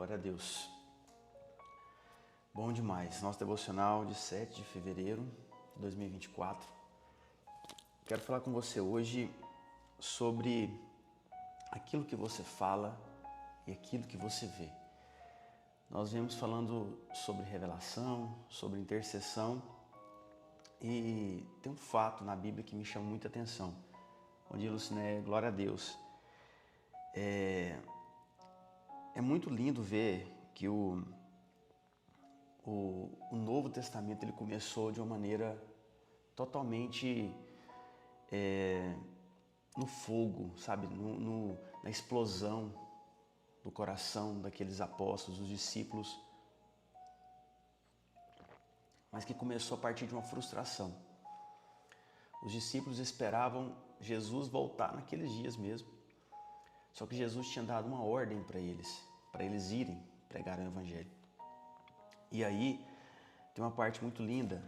Glória a Deus. Bom demais. Nosso devocional de 7 de fevereiro de 2024. Quero falar com você hoje sobre aquilo que você fala e aquilo que você vê. Nós viemos falando sobre revelação, sobre intercessão e tem um fato na Bíblia que me chama muita atenção. Bom dia, Luciné. Glória a Deus. É muito lindo ver que o Novo Testamento ele começou de uma maneira totalmente no fogo, sabe? Na explosão do coração daqueles apóstolos, dos discípulos, mas que começou a partir de uma frustração. Os discípulos esperavam Jesus voltar naqueles dias mesmo. Só que Jesus tinha dado uma ordem para eles irem pregar o Evangelho. E aí tem uma parte muito linda,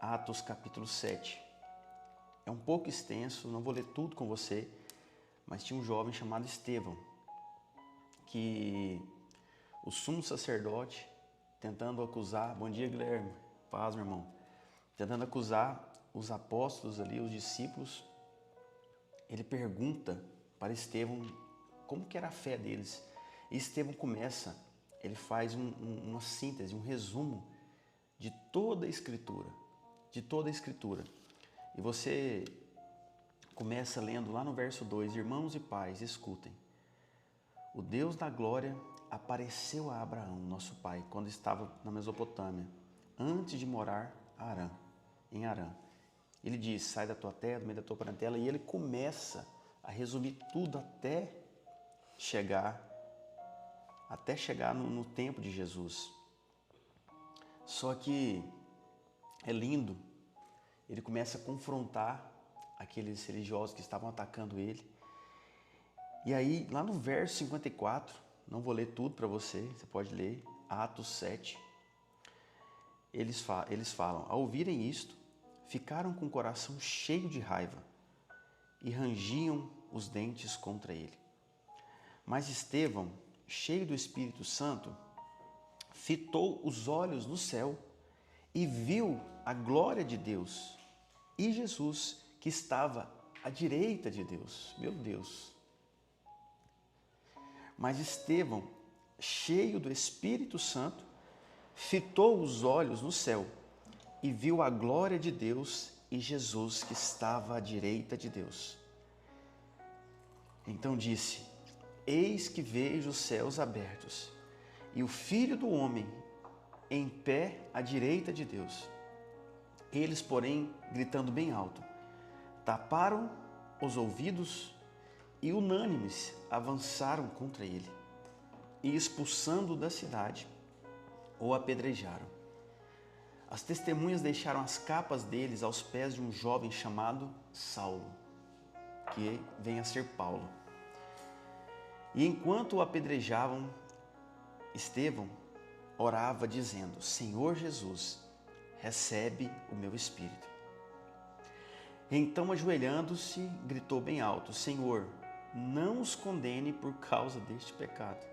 Atos capítulo 7. É um pouco extenso, não vou ler tudo com você, mas tinha um jovem chamado Estevão, que o sumo sacerdote, tentando acusar, bom dia Guilherme, paz meu irmão, tentando acusar os apóstolos ali, os discípulos, ele pergunta para Estevão como que era a fé deles. E Estevão começa, ele faz uma síntese, um resumo de toda a Escritura, E você começa lendo lá no verso 2, irmãos e pais, escutem. O Deus da glória apareceu a Abraão, nosso pai, quando estava na Mesopotâmia, antes de morar em Harã. Ele diz, sai da tua terra, do meio da tua parentela, e ele começa a resumir tudo até chegar no tempo de Jesus. Só que é lindo, ele começa a confrontar aqueles religiosos que estavam atacando ele. E aí, lá no verso 54, não vou ler tudo para você, você pode ler, Atos 7, eles falam, ao ouvirem isto, ficaram com o coração cheio de raiva e rangiam os dentes contra ele. Mas Estevão, cheio do Espírito Santo, fitou os olhos no céu e viu a glória de Deus e Jesus, que estava à direita de Deus. Meu Deus! Mas Estevão, cheio do Espírito Santo, fitou os olhos no céu e viu a glória de Deus e Jesus, que estava à direita de Deus. Então disse, eis que vejo os céus abertos e o Filho do Homem em pé à direita de Deus. Eles, porém, gritando bem alto, taparam os ouvidos e unânimes avançaram contra ele e expulsando-o da cidade, o apedrejaram. As testemunhas deixaram as capas deles aos pés de um jovem chamado Saulo, que vem a ser Paulo. E enquanto o apedrejavam, Estevão orava dizendo, Senhor Jesus, recebe o meu espírito. Então, ajoelhando-se, gritou bem alto, Senhor, não os condene por causa deste pecado.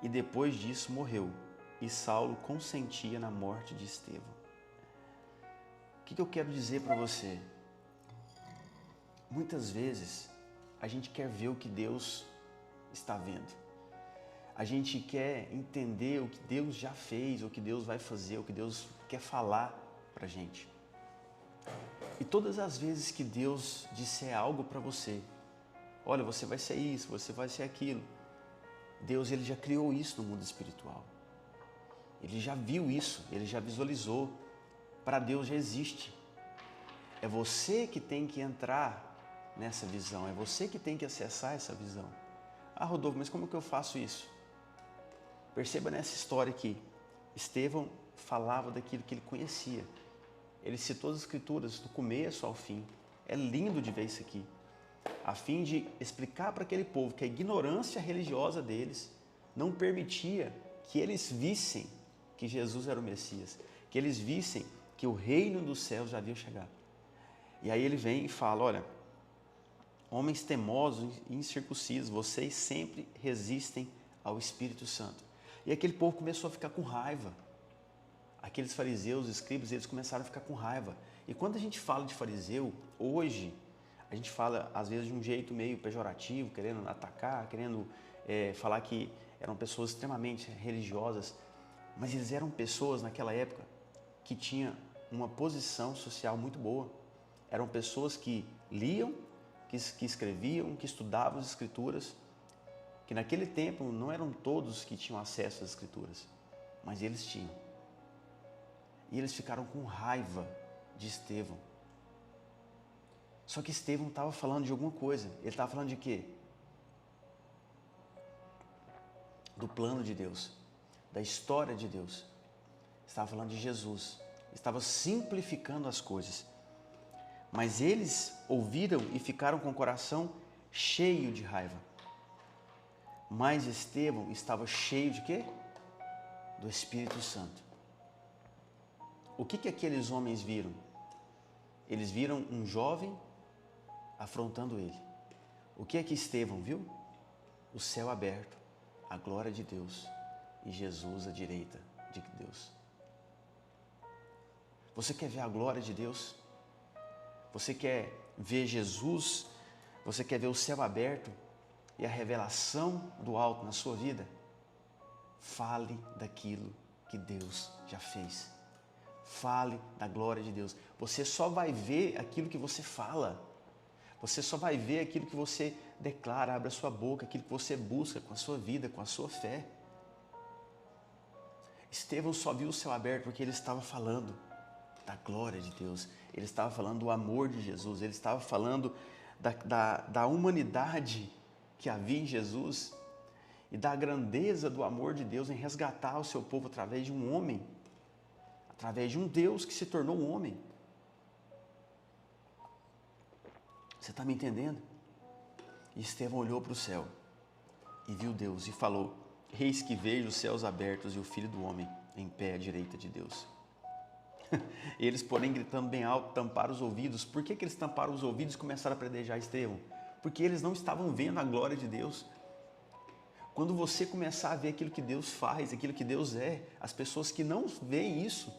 E depois disso morreu, e Saulo consentia na morte de Estevão. O que eu quero dizer para você? Muitas vezes a gente quer ver o que Deus está vendo. A gente quer entender o que Deus já fez, o que Deus vai fazer, o que Deus quer falar para a gente. E todas as vezes que Deus disser algo para você, olha, você vai ser isso, você vai ser aquilo. Deus ele já criou isso no mundo espiritual. Ele já viu isso, ele já visualizou. Para Deus já existe. É você que tem que entrar nessa visão, é você que tem que acessar essa visão. Ah, Rodolfo, mas como que eu faço isso? Perceba nessa história que Estevão falava daquilo que ele conhecia. Ele citou as Escrituras do começo ao fim. É lindo de ver isso aqui. A fim de explicar para aquele povo que a ignorância religiosa deles não permitia que eles vissem que Jesus era o Messias, que eles vissem que o reino dos céus já havia chegado. E aí ele vem e fala, olha, homens temosos e incircuncisos, vocês sempre resistem ao Espírito Santo. E aquele povo começou a ficar com raiva. Aqueles fariseus, escribas, eles começaram a ficar com raiva. E quando a gente fala de fariseu, hoje, a gente fala às vezes de um jeito meio pejorativo, querendo atacar, querendo falar que eram pessoas extremamente religiosas, mas eles eram pessoas naquela época que tinham uma posição social muito boa. Eram pessoas que liam, que escreviam, que estudavam as escrituras, que naquele tempo não eram todos que tinham acesso às escrituras, mas eles tinham. E eles ficaram com raiva de Estevão. Só que Estevão estava falando de alguma coisa. Ele estava falando de quê? Do plano de Deus, da história de Deus. Estava falando de Jesus. Estava simplificando as coisas. Mas eles ouviram e ficaram com o coração cheio de raiva. Mas Estevão estava cheio de quê? Do Espírito Santo. O que aqueles homens viram? Eles viram um jovem afrontando ele. O que é que Estevão viu? O céu aberto, a glória de Deus e Jesus à direita de Deus. Você quer ver a glória de Deus? Você quer ver Jesus? Você quer ver o céu aberto e a revelação do alto na sua vida? Fale daquilo que Deus já fez. Fale da glória de Deus. Você só vai ver aquilo que você fala. Você só vai ver aquilo que você declara, abre a sua boca, aquilo que você busca com a sua vida, com a sua fé. Estevão só viu o céu aberto porque ele estava falando da glória de Deus. Ele estava falando do amor de Jesus. Ele estava falando da humanidade que havia em Jesus e da grandeza do amor de Deus em resgatar o seu povo através de um homem, através de um Deus que se tornou um homem. Você está me entendendo? E Estevão olhou para o céu e viu Deus e falou: eis que vejo os céus abertos e o Filho do Homem em pé à direita de Deus. Eles, porém, gritando bem alto, tamparam os ouvidos. Por que eles tamparam os ouvidos e começaram a apedrejar Estevão? Porque eles não estavam vendo a glória de Deus. Quando você começar a ver aquilo que Deus faz, aquilo que Deus é, as pessoas que não veem isso,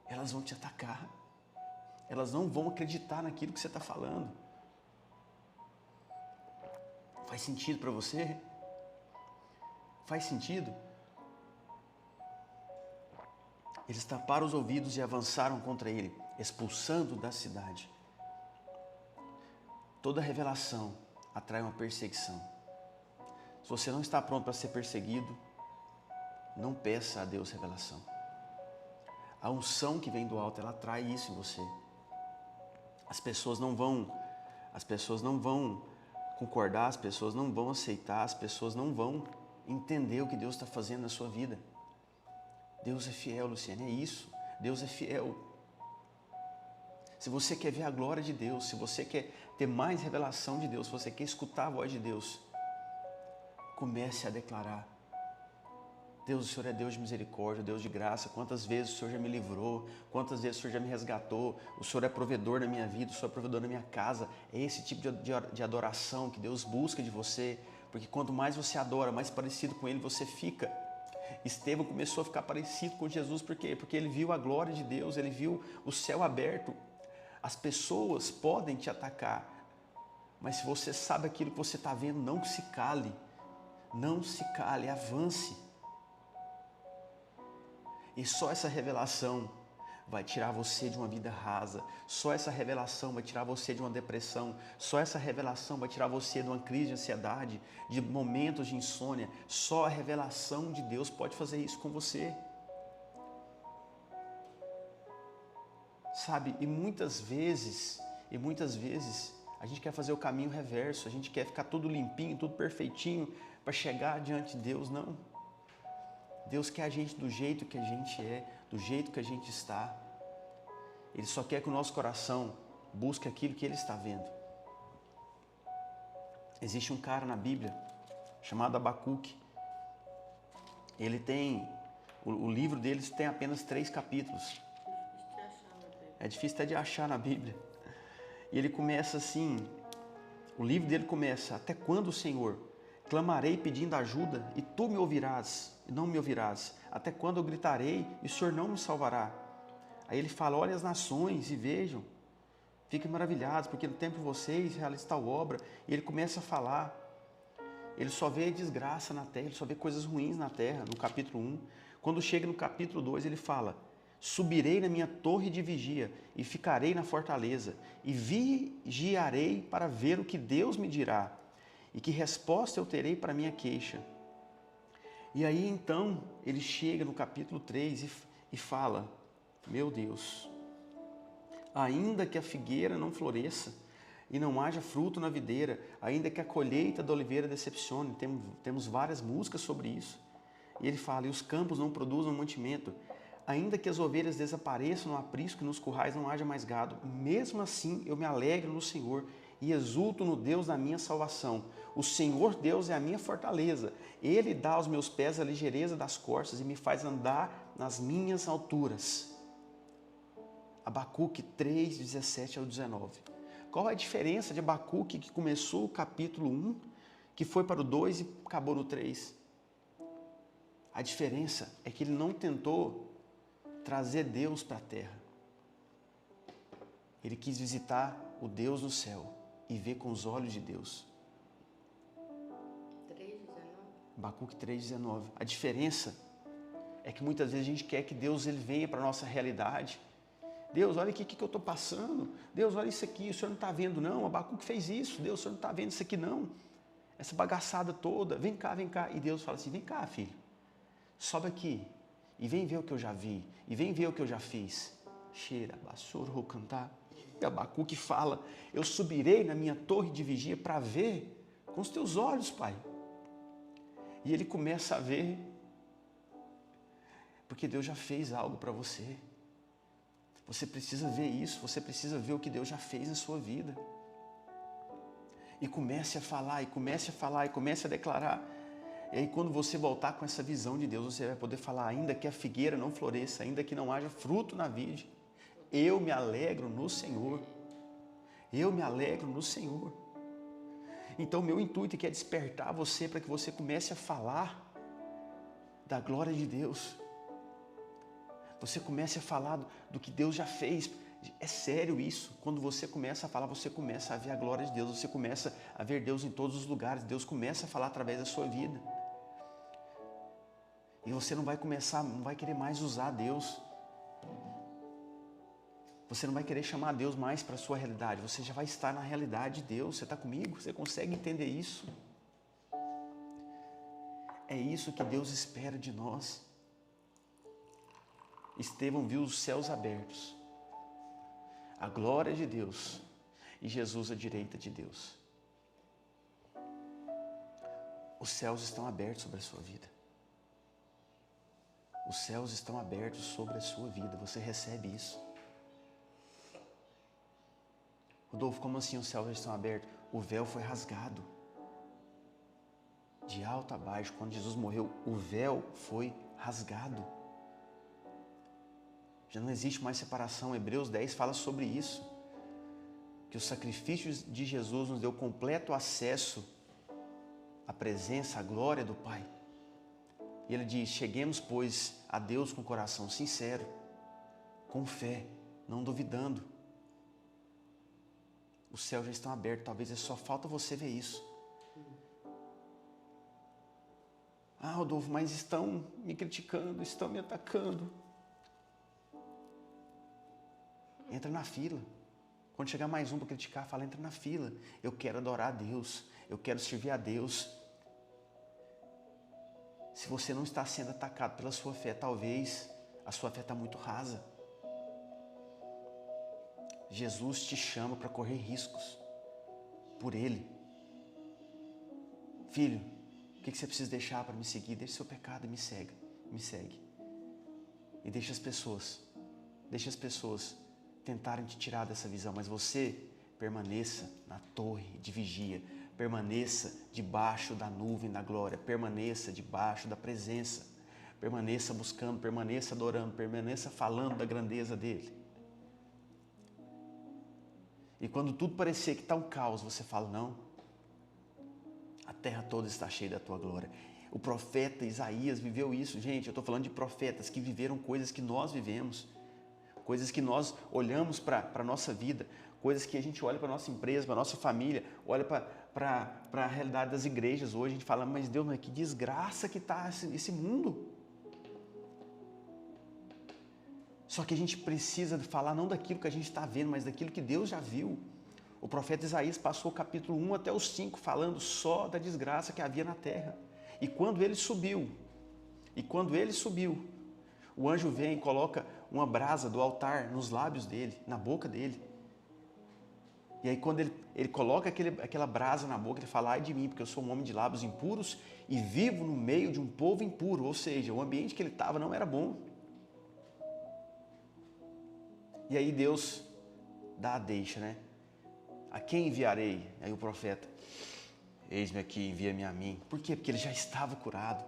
elas vão te atacar. Elas não vão acreditar naquilo que você está falando. Faz sentido para você? Faz sentido? Eles taparam os ouvidos e avançaram contra ele, expulsando da cidade. Toda revelação atrai uma perseguição. Se você não está pronto para ser perseguido, não peça a Deus revelação. A unção que vem do alto, ela atrai isso em você. As pessoas não vão concordar, as pessoas não vão aceitar, as pessoas não vão entender o que Deus está fazendo na sua vida. Deus é fiel, Luciane, é isso. Deus é fiel. Se você quer ver a glória de Deus, se você quer ter mais revelação de Deus, se você quer escutar a voz de Deus, comece a declarar: Deus, o Senhor é Deus de misericórdia, Deus de graça. Quantas vezes o Senhor já me livrou, quantas vezes o Senhor já me resgatou. O Senhor é provedor da minha vida, o Senhor é provedor da minha casa. É esse tipo de adoração que Deus busca de você, porque quanto mais você adora, mais parecido com Ele você fica. Estevão começou a ficar parecido com Jesus, por quê? Porque ele viu a glória de Deus, ele viu o céu aberto. As pessoas podem te atacar, mas se você sabe aquilo que você está vendo, não se cale. Não se cale, avance. E só essa revelação vai tirar você de uma vida rasa. Só essa revelação vai tirar você de uma depressão. Só essa revelação vai tirar você de uma crise de ansiedade, de momentos de insônia. Só a revelação de Deus pode fazer isso com você. Sabe, e muitas vezes, a gente quer fazer o caminho reverso. A gente quer ficar tudo limpinho, tudo perfeitinho para chegar diante de Deus. Não. Deus quer a gente do jeito que a gente é, do jeito que a gente está. Ele só quer que o nosso coração busque aquilo que Ele está vendo. Existe um cara na Bíblia chamado Abacuque. Ele tem, o livro dele tem apenas 3 capítulos. É difícil até de achar na Bíblia. E ele começa assim, o livro dele começa: até quando, Senhor, Clamarei pedindo ajuda e tu me ouvirás, e não me ouvirás. Até quando eu gritarei e o Senhor não me salvará? Aí ele fala, olhem as nações e vejam, fiquem maravilhados, porque no tempo de vocês realiza tal obra. E ele começa a falar, ele só vê desgraça na terra, ele só vê coisas ruins na terra, no capítulo 1. Quando chega no capítulo 2, ele fala, subirei na minha torre de vigia e ficarei na fortaleza e vigiarei para ver o que Deus me dirá e que resposta eu terei para a minha queixa. E aí então ele chega no capítulo 3 e fala, meu Deus, ainda que a figueira não floresça e não haja fruto na videira, ainda que a colheita da oliveira decepcione, temos várias músicas sobre isso. E ele fala, e os campos não produzam mantimento, ainda que as ovelhas desapareçam no aprisco e nos currais não haja mais gado, mesmo assim eu me alegro no Senhor e exulto no Deus da minha salvação. O Senhor Deus é a minha fortaleza, Ele dá aos meus pés a ligeireza das costas e me faz andar nas minhas alturas. Abacuque 3, 17 ao 19. Qual é a diferença de Abacuque, que começou o capítulo 1, que foi para o 2 e acabou no 3? A diferença é que ele não tentou trazer Deus para a terra. Ele quis visitar o Deus no céu e ver com os olhos de Deus. 3:19. Abacuque 3,19. A diferença é que muitas vezes a gente quer que Deus ele venha para a nossa realidade. Deus, olha aqui o que eu estou passando. Deus, olha isso aqui, o Senhor não está vendo não. Abacuque fez isso. Deus, o Senhor não está vendo isso aqui não. Essa bagaçada toda. Vem cá, vem cá. E Deus fala assim, vem cá, filho. Sobe aqui e vem ver o que eu já vi. E vem ver o que eu já fiz. Cheira, basura, vou cantar. E Abacuque fala, eu subirei na minha torre de vigia para ver com os teus olhos, Pai. E ele começa a ver, porque Deus já fez algo para você. Você precisa ver isso, você precisa ver o que Deus já fez na sua vida. E comece a falar, e comece a falar, e comece a declarar. E aí quando você voltar com essa visão de Deus, você vai poder falar, ainda que a figueira não floresça, ainda que não haja fruto na vide, eu me alegro no Senhor. Eu me alegro no Senhor. Então meu intuito é despertar você para que você comece a falar da glória de Deus. Você comece a falar do que Deus já fez. É sério isso. Quando você começa a falar, você começa a ver a glória de Deus. Você começa a ver Deus em todos os lugares. Deus começa a falar através da sua vida. E você não vai querer mais usar Deus. Você não vai querer chamar Deus mais para a sua realidade. Você já vai estar na realidade de Deus. Você está comigo? Você consegue entender isso? É isso que Deus espera de nós. Estevão viu os céus abertos, a glória de Deus e Jesus à direita de Deus. Os céus estão abertos sobre a sua vida. Os céus estão abertos sobre a sua vida. Você recebe isso? Rodolfo, como assim os céus estão abertos? O véu foi rasgado. De alto a baixo, quando Jesus morreu, o véu foi rasgado. Já não existe mais separação. Hebreus 10 fala sobre isso. Que o sacrifício de Jesus nos deu completo acesso à presença, à glória do Pai. E ele diz, cheguemos, pois, a Deus com o coração sincero, com fé, não duvidando. Os céus já estão abertos, talvez só falta você ver isso. Ah, Rodolfo, mas estão me criticando, estão me atacando. Entra na fila. Quando chegar mais um para criticar, fala, entra na fila. Eu quero adorar a Deus. Eu quero servir a Deus. Se você não está sendo atacado pela sua fé, talvez a sua fé está muito rasa. Jesus te chama para correr riscos por Ele. Filho, o que você precisa deixar para me seguir? Deixe seu pecado e me segue. E deixa as pessoas tentarem te tirar dessa visão, mas você permaneça na torre de vigia, permaneça debaixo da nuvem da glória, permaneça debaixo da presença, permaneça buscando, permaneça adorando, permaneça falando da grandeza dEle. E quando tudo parecer que está um caos, você fala, não, A terra toda está cheia da tua glória. O profeta Isaías viveu isso. Gente, eu estou falando de profetas que viveram coisas que nós vivemos, coisas que nós olhamos para a nossa vida, coisas que a gente olha para a nossa empresa, para a nossa família, olha para a realidade das igrejas hoje. A gente fala, mas Deus, que desgraça que está esse mundo. Só que a gente precisa falar não daquilo que a gente está vendo, mas daquilo que Deus já viu. O profeta Isaías passou o capítulo 1 até o 5 falando só da desgraça que havia na terra. E quando ele subiu, o anjo vem e coloca uma brasa do altar nos lábios dele, na boca dele. E aí quando ele coloca aquela brasa na boca, ele fala, ai de mim, porque eu sou um homem de lábios impuros e vivo no meio de um povo impuro. Ou seja, o ambiente que ele estava não era bom. E aí Deus dá a deixa, né? A quem enviarei? Aí o profeta, eis-me aqui, envia-me a mim. Por quê? Porque ele já estava curado.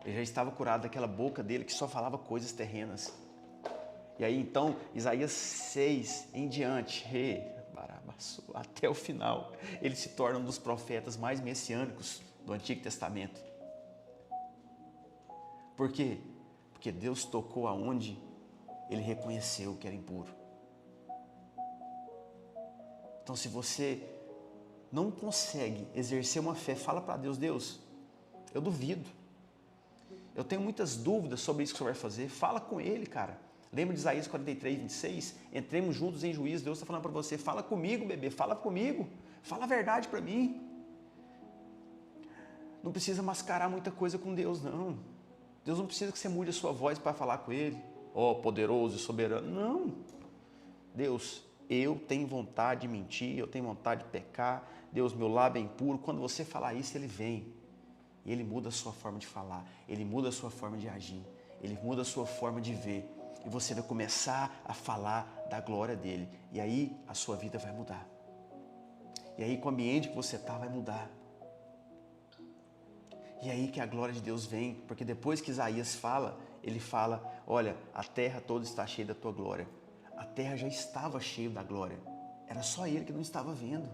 Ele já estava curado daquela boca dele que só falava coisas terrenas. E aí então, Isaías 6 em diante, até o final, ele se torna um dos profetas mais messiânicos do Antigo Testamento. Por quê? Porque Deus tocou aonde ele reconheceu que era impuro. Então, se você não consegue exercer uma fé, fala para Deus, Deus, eu duvido. Eu tenho muitas dúvidas sobre isso que o Senhor vai fazer. Fala com Ele, cara. Lembra de Isaías 43, 26? Entremos juntos em juízo. Deus está falando para você, fala comigo, bebê, fala comigo. Fala a verdade para mim. Não precisa mascarar muita coisa com Deus, não. Deus não precisa que você mude a sua voz para falar com Ele. Ó, poderoso e soberano. Não. Deus, eu tenho vontade de mentir, eu tenho vontade de pecar, Deus, meu lábio é impuro. Quando você falar isso, Ele vem. E Ele muda a sua forma de falar, Ele muda a sua forma de agir, Ele muda a sua forma de ver. E você vai começar a falar da glória dEle. E aí a sua vida vai mudar. E aí com o ambiente que você está vai mudar. E aí que a glória de Deus vem, porque depois que Isaías fala, ele fala, olha, a terra toda está cheia da tua glória. A terra já estava cheia da glória. Era só ele que não estava vendo.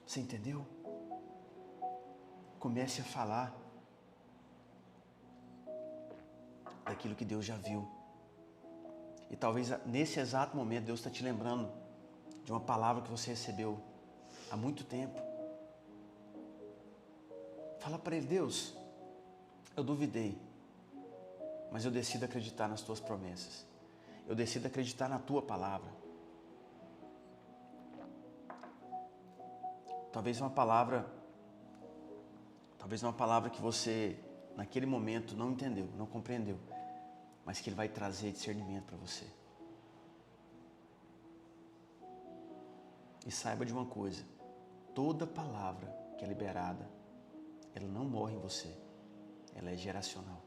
Você entendeu? Comece a falar daquilo que Deus já viu. E talvez nesse exato momento Deus está te lembrando de uma palavra que você recebeu há muito tempo. Fala para ele, Deus, eu duvidei, mas eu decido acreditar nas tuas promessas. Eu decido acreditar na tua palavra. Talvez uma palavra que você, naquele momento, não entendeu, não compreendeu, mas que Ele vai trazer discernimento para você. E saiba de uma coisa, toda palavra que é liberada, ela não morre em você, ela é geracional.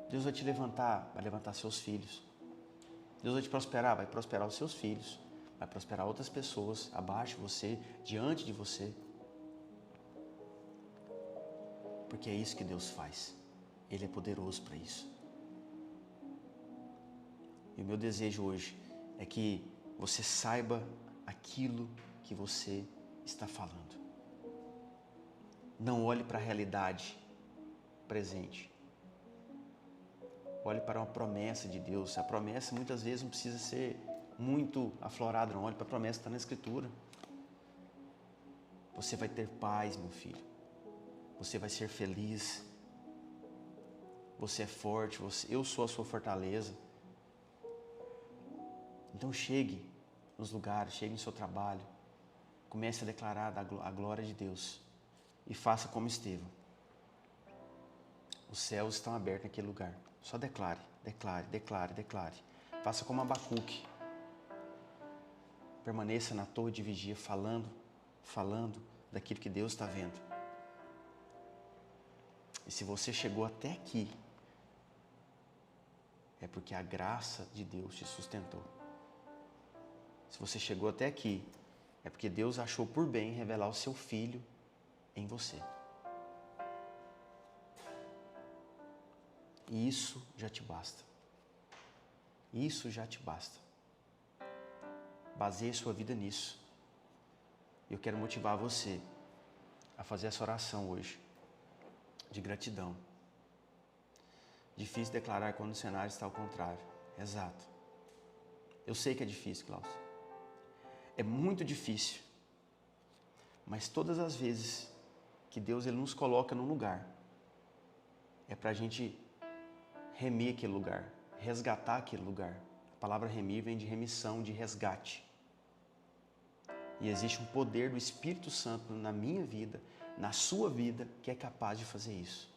Deus vai te levantar, vai levantar seus filhos. Deus vai te prosperar, vai prosperar os seus filhos, vai prosperar outras pessoas abaixo de você, diante de você. Porque é isso que Deus faz. Ele é poderoso para isso. E o meu desejo hoje é que você saiba aquilo que você está falando. Não olhe para a realidade presente. Olhe para uma promessa de Deus. A promessa muitas vezes não precisa ser muito aflorada, não. Olhe para a promessa que está na Escritura. Você vai ter paz, meu filho. Você vai ser feliz. Você é forte. Eu sou a sua fortaleza. Então chegue nos lugares, chegue no seu trabalho. Comece a declarar a glória de Deus. E faça como Estevão. Os céus estão abertos naquele lugar. Só declare, declare, declare, declare. Faça como Abacuque. Permaneça na torre de vigia falando daquilo que Deus está vendo. E se você chegou até aqui, é porque a graça de Deus te sustentou. Se você chegou até aqui, é porque Deus achou por bem revelar o seu Filho em você. E isso já te basta. Isso já te basta. Baseie sua vida nisso. E eu quero motivar você a fazer essa oração hoje, de gratidão. Difícil declarar quando o cenário está ao contrário. Exato. Eu sei que é difícil, Glaucio. É muito difícil. Mas todas as vezes que Deus ele nos coloca num lugar, é para a gente remir aquele lugar, resgatar aquele lugar. A palavra remir vem de remissão, de resgate. E existe um poder do Espírito Santo na minha vida, na sua vida, que é capaz de fazer isso.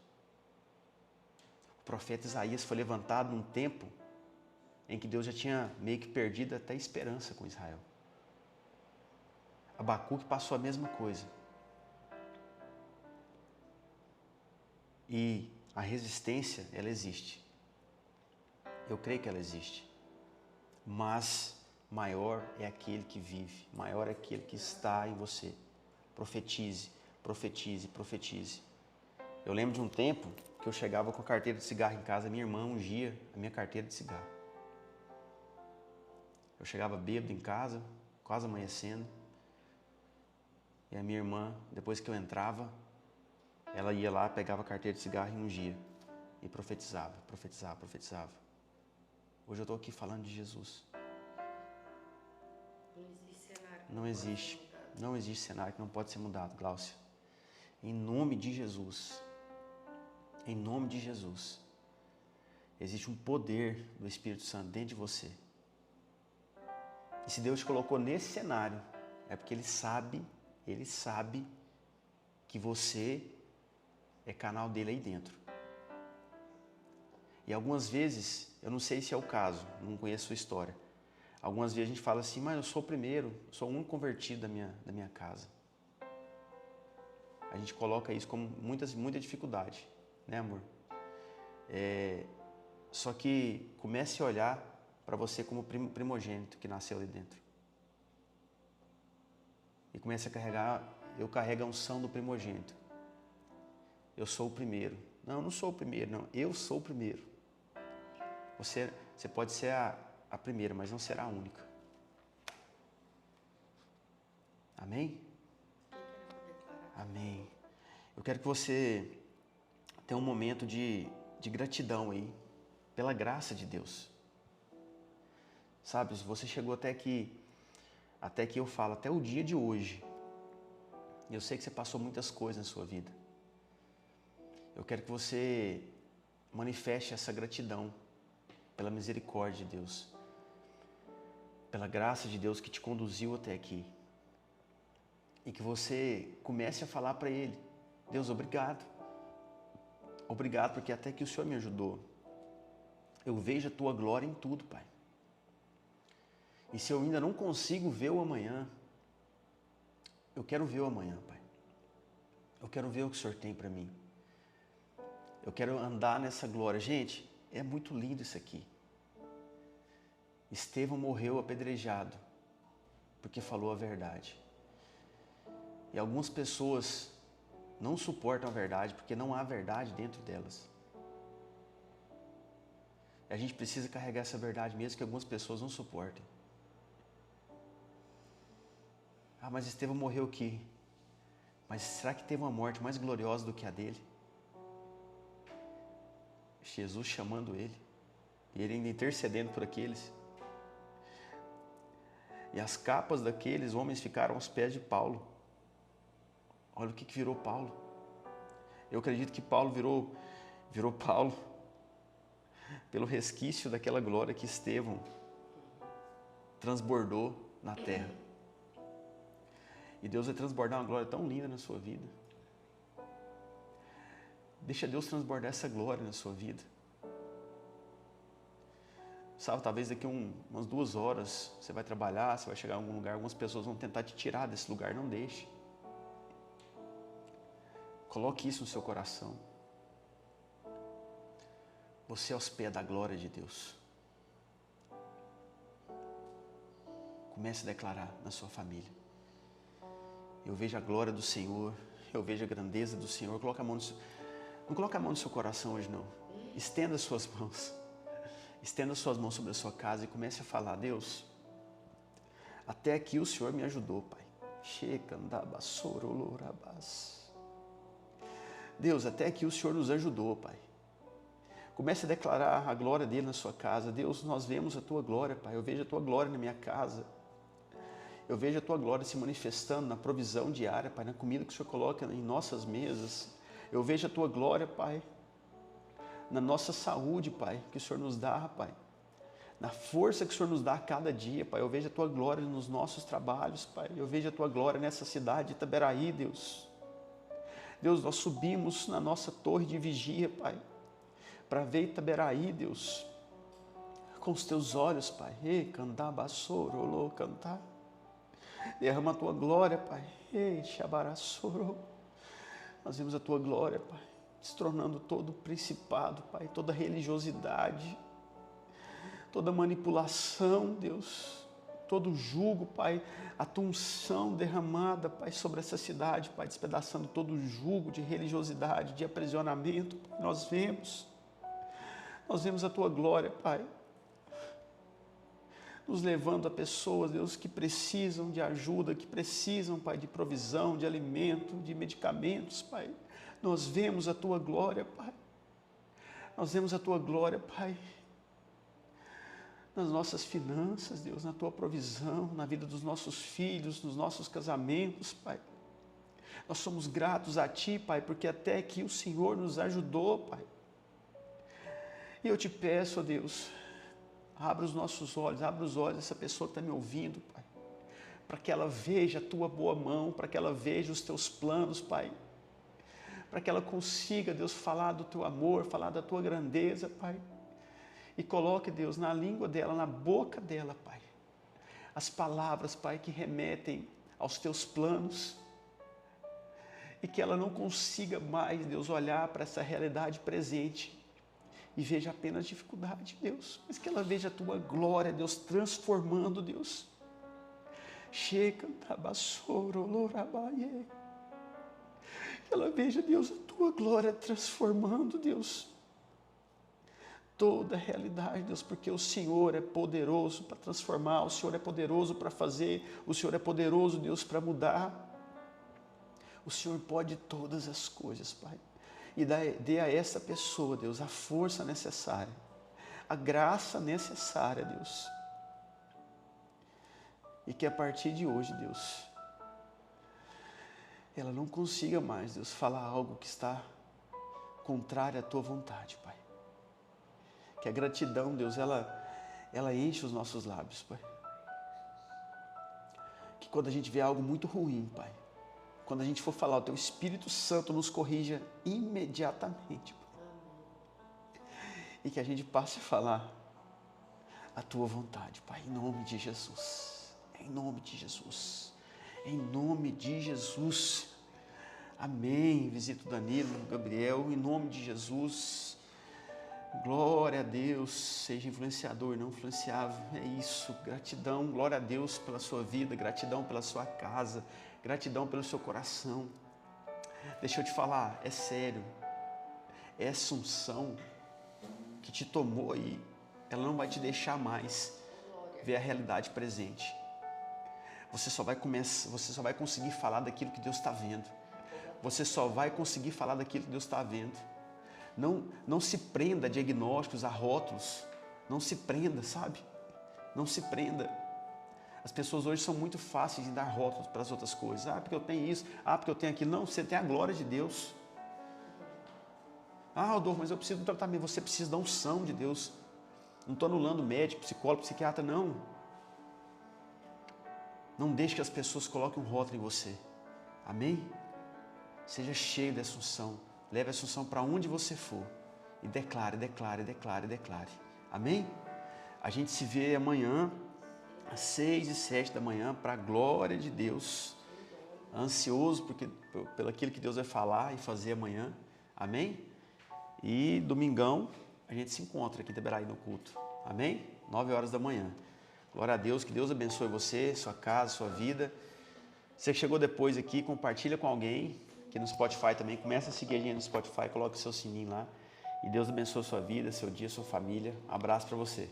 O profeta Isaías foi levantado num tempo em que Deus já tinha meio que perdido até a esperança com Israel. Abacuque passou a mesma coisa. E a resistência, ela existe. Eu creio que ela existe. Mas maior é aquele que vive, maior é aquele que está em você. Profetize, profetize, profetize. Eu lembro de um tempo que eu chegava com a carteira de cigarro em casa, minha irmã ungia a minha carteira de cigarro. Eu chegava bêbado em casa, quase amanhecendo, e a minha irmã, depois que eu entrava, ela ia lá, pegava a carteira de cigarro e ungia, e profetizava, profetizava, profetizava. Hoje eu estou aqui falando de Jesus. Não existe cenário que não pode ser mudado, Glaucia. Em nome de Jesus, em nome de Jesus, existe um poder do Espírito Santo dentro de você. E se Deus te colocou nesse cenário, é porque Ele sabe que você é canal dele aí dentro. E algumas vezes, eu não sei se é o caso, não conheço a sua história. Algumas vezes a gente fala assim, mas eu sou o primeiro, sou o único convertido da minha casa. A gente coloca isso como muita dificuldade, né, amor? Só que comece a olhar para você como primogênito que nasceu ali dentro. E comece a carregar, eu carrego a unção do primogênito. Eu sou o primeiro. Não, eu não sou o primeiro, não. Eu sou o primeiro. Você pode ser a primeira, mas não será a única. Amém? Amém. Eu quero que você tenha um momento de gratidão aí, pela graça de Deus. Sabe, se você chegou até que eu falo, até o dia de hoje, eu sei que você passou muitas coisas na sua vida. Eu quero que você manifeste essa gratidão pela misericórdia de Deus, pela graça de Deus que te conduziu até aqui. E que você comece a falar para Ele, Deus, obrigado. Obrigado porque até que o Senhor me ajudou. Eu vejo a Tua glória em tudo, Pai. E se eu ainda não consigo ver o amanhã, eu quero ver o amanhã, Pai. Eu quero ver o que o Senhor tem para mim. Eu quero andar nessa glória. Gente, é muito lindo isso aqui. Estevão morreu apedrejado porque falou a verdade. E algumas pessoas não suportam a verdade porque não há verdade dentro delas. E a gente precisa carregar essa verdade mesmo que algumas pessoas não suportem. Ah, mas Estevão morreu aqui. Mas será que teve uma morte mais gloriosa do que a dele? Jesus chamando ele. E ele ainda intercedendo por aqueles. E as capas daqueles homens ficaram aos pés de Paulo. Olha o que virou Paulo. Eu acredito que Paulo virou Paulo pelo resquício daquela glória que Estevão transbordou na terra. E Deus vai transbordar uma glória tão linda na sua vida. Deixa Deus transbordar essa glória na sua vida. Sabe, talvez daqui umas 2 horas você vai trabalhar, você vai chegar em algum lugar, algumas pessoas vão tentar te tirar desse lugar, não deixe. Coloque isso no seu coração. Você é aos pés da glória de Deus. Comece a declarar na sua família. Eu vejo a glória do Senhor, eu vejo a grandeza do Senhor. Não coloque a mão no seu coração hoje, não. Estenda as suas mãos. Estenda as suas mãos sobre a sua casa e comece a falar, Deus, até aqui o Senhor me ajudou, Pai. Deus, até aqui o Senhor nos ajudou, Pai. Comece a declarar a glória dele na sua casa. Deus, nós vemos a tua glória, Pai. Eu vejo a tua glória na minha casa. Eu vejo a tua glória se manifestando na provisão diária, Pai, na comida que o Senhor coloca em nossas mesas. Eu vejo a tua glória, Pai, na nossa saúde, Pai, que o Senhor nos dá, Pai. Na força que o Senhor nos dá a cada dia, Pai. Eu vejo a tua glória nos nossos trabalhos, Pai. Eu vejo a tua glória nessa cidade de Itaberaí, Deus. Deus, nós subimos na nossa torre de vigia, Pai, para ver Itaberaí, Deus, com os teus olhos, Pai. Ei, cantar, bassoro, cantar. Derrama a tua glória, Pai. Ei, xabarassoro. Nós vemos a tua glória, Pai, destronando todo o principado, Pai, toda religiosidade, toda manipulação, Deus, todo jugo, Pai, a tua unção derramada, Pai, sobre essa cidade, Pai, despedaçando todo o jugo de religiosidade, de aprisionamento, Pai. Nós vemos a tua glória, Pai, nos levando a pessoas, Deus, que precisam de ajuda, que precisam, Pai, de provisão, de alimento, de medicamentos, Pai. Nós vemos a tua glória, Pai. Nós vemos a tua glória, Pai, nas nossas finanças, Deus, na tua provisão, na vida dos nossos filhos, nos nossos casamentos, Pai. Nós somos gratos a Ti, Pai, porque até aqui o Senhor nos ajudou, Pai. E eu te peço, ó Deus, abra os nossos olhos, abra os olhos dessa pessoa que está me ouvindo, Pai, para que ela veja a tua boa mão, para que ela veja os teus planos, Pai, para que ela consiga, Deus, falar do teu amor, falar da tua grandeza, Pai. E coloque, Deus, na língua dela, na boca dela, Pai, as palavras, Pai, que remetem aos teus planos. E que ela não consiga mais, Deus, olhar para essa realidade presente e veja apenas dificuldade, Deus. Mas que ela veja a tua glória, Deus, transformando, Deus. Que ela veja, Deus, a tua glória transformando, Deus, toda a realidade, Deus, porque o Senhor é poderoso para transformar, o Senhor é poderoso para fazer, o Senhor é poderoso, Deus, para mudar. O Senhor pode todas as coisas, Pai. E dê a essa pessoa, Deus, a força necessária, a graça necessária, Deus. E que a partir de hoje, Deus, ela não consiga mais, Deus, falar algo que está contrário à tua vontade, Pai. Que a gratidão, Deus, ela enche os nossos lábios, Pai. Que quando a gente vê algo muito ruim, Pai, quando a gente for falar, o teu Espírito Santo nos corrija imediatamente, Pai. E que a gente passe a falar a tua vontade, Pai, em nome de Jesus. Em nome de Jesus. Em nome de Jesus. Amém. Visita o Danilo, o Gabriel, em nome de Jesus. Glória a Deus, seja influenciador, não influenciável, é isso, gratidão, glória a Deus pela sua vida, gratidão pela sua casa, gratidão pelo seu coração. Deixa eu te falar, é sério, essa unção que te tomou aí, ela não vai te deixar mais ver a realidade presente. Você só vai conseguir falar daquilo que Deus está vendo, você só vai conseguir falar daquilo que Deus está vendo. Não se prenda a diagnósticos, a rótulos. Não se prenda, sabe? Não se prenda. As pessoas hoje são muito fáceis de dar rótulos para as outras coisas. Ah, porque eu tenho isso. Ah, porque eu tenho aquilo. Não, você tem a glória de Deus. Ah, Adolfo, mas eu preciso de um tratamento. Você precisa da unção de Deus. Não estou anulando médico, psicólogo, psiquiatra, não. Não deixe que as pessoas coloquem um rótulo em você. Amém? Seja cheio dessa unção. Leve essa unção para onde você for e declare, declare, declare, declare. Amém? A gente se vê amanhã, às 6 e 7 da manhã, para a glória de Deus. Ansioso pelo aquilo que Deus vai falar e fazer amanhã. Amém? E domingão, a gente se encontra aqui em Itaberaí no culto. Amém? 9 horas da manhã. Glória a Deus, que Deus abençoe você, sua casa, sua vida. Você que chegou depois aqui, compartilha com alguém. Aqui no Spotify também, começa a seguir a gente no Spotify, coloca o seu sininho lá. E Deus abençoe a sua vida, seu dia, sua família. Um abraço para você.